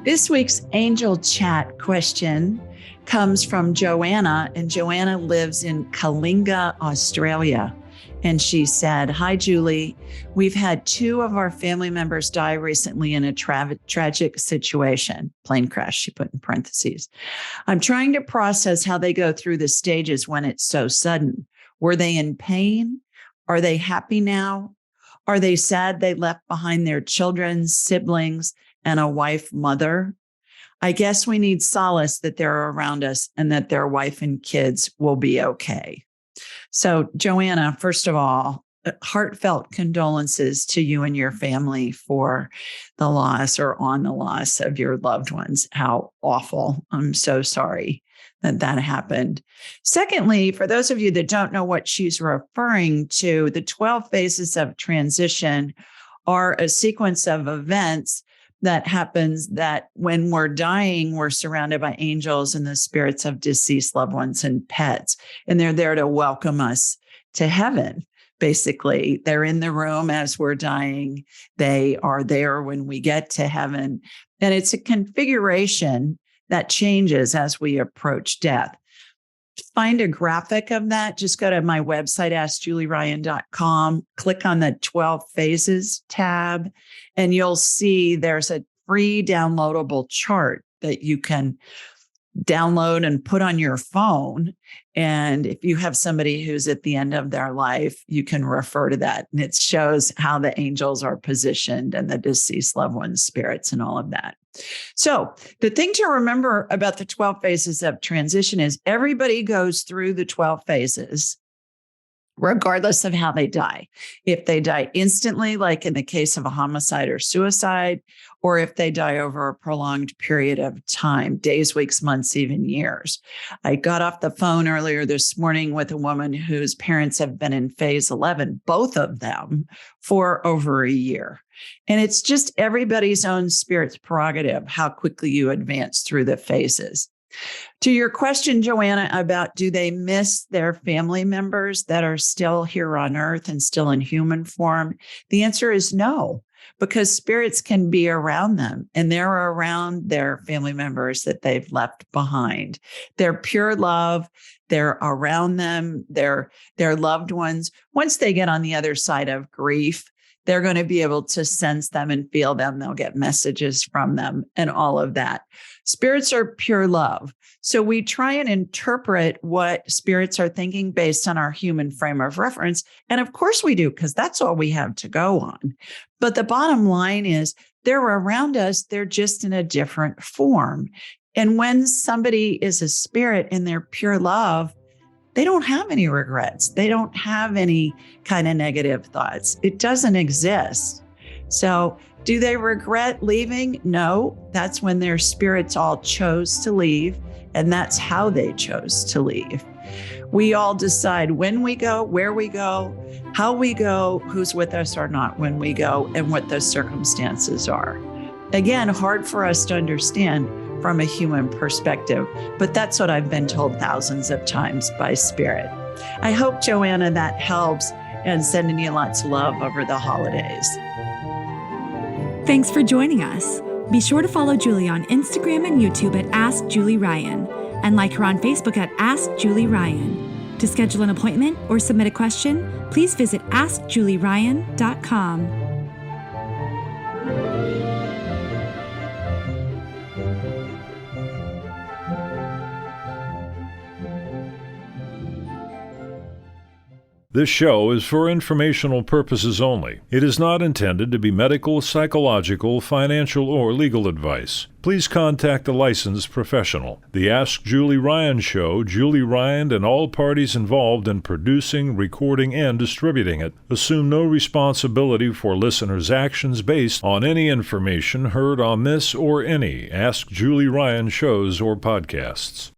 This week's Angel Chat question comes from Joanna, and Joanna lives in Kalinga, Australia. And she said, "Hi, Julie. We've had two of our family members die recently in a tragic situation." Plane crash, she put in parentheses. "I'm trying to process how they go through the stages when it's so sudden. Were they in pain? Are they happy now? Are they sad they left behind their children, siblings, and a wife, mother? I guess we need solace that they're around us and that their wife and kids will be okay." So, Joanna, first of all, heartfelt condolences to you and your family for the loss or on the loss of your loved ones. How awful. I'm so sorry that that happened. Secondly, for those of you that don't know what she's referring to, the 12 phases of transition are a sequence of events that happens that when we're dying, we're surrounded by angels and the spirits of deceased loved ones and pets. And they're there to welcome us to heaven. Basically, they're in the room as we're dying. They are there when we get to heaven. And it's a configuration that changes as we approach death. To find a graphic of that, just go to my website, AskJulieRyan.com, click on the 12 Phases tab, and you'll see there's a free downloadable chart that you can download and put on your phone. And if you have somebody who's at the end of their life, you can refer to that. And it shows how the angels are positioned and the deceased loved ones' spirits and all of that. So the thing to remember about the 12 phases of transition is everybody goes through the 12 phases, regardless of how they die. If they die instantly, like in the case of a homicide or suicide, or if they die over a prolonged period of time, days, weeks, months, even years. I got off the phone earlier this morning with a woman whose parents have been in phase 11, both of them, for over a year. And it's just everybody's own spirit's prerogative how quickly you advance through the phases. To your question, Joanna, about do they miss their family members that are still here on earth and still in human form? The answer is no, because spirits can be around them and they're around their family members that they've left behind. They're pure love. They're around them. They're their loved ones. Once they get on the other side of grief, they're going to be able to sense them and feel them. They'll get messages from them and all of that. Spirits are pure love. So we try and interpret what spirits are thinking based on our human frame of reference. And of course we do, because that's all we have to go on. But the bottom line is they're around us. They're just in a different form. And when somebody is a spirit in their pure love, they don't have any regrets. They don't have any kind of negative thoughts. It doesn't exist. So do they regret leaving? No, that's when their spirits all chose to leave, and that's how they chose to leave. We all decide when we go, where we go, how we go, who's with us or not when we go, and what those circumstances are. Again, hard for us to understand from a human perspective, but that's what I've been told thousands of times by spirit. I hope, Joanna, that helps, and sending you lots of love over the holidays. Thanks for joining us. Be sure to follow Julie on Instagram and YouTube at Ask Julie Ryan, and like her on Facebook at Ask Julie Ryan. To schedule an appointment or submit a question, please visit AskJulieRyan.com. This show is for informational purposes only. It is not intended to be medical, psychological, financial, or legal advice. Please contact a licensed professional. The Ask Julie Ryan Show, Julie Ryan and all parties involved in producing, recording, and distributing it assume no responsibility for listeners' actions based on any information heard on this or any Ask Julie Ryan shows or podcasts.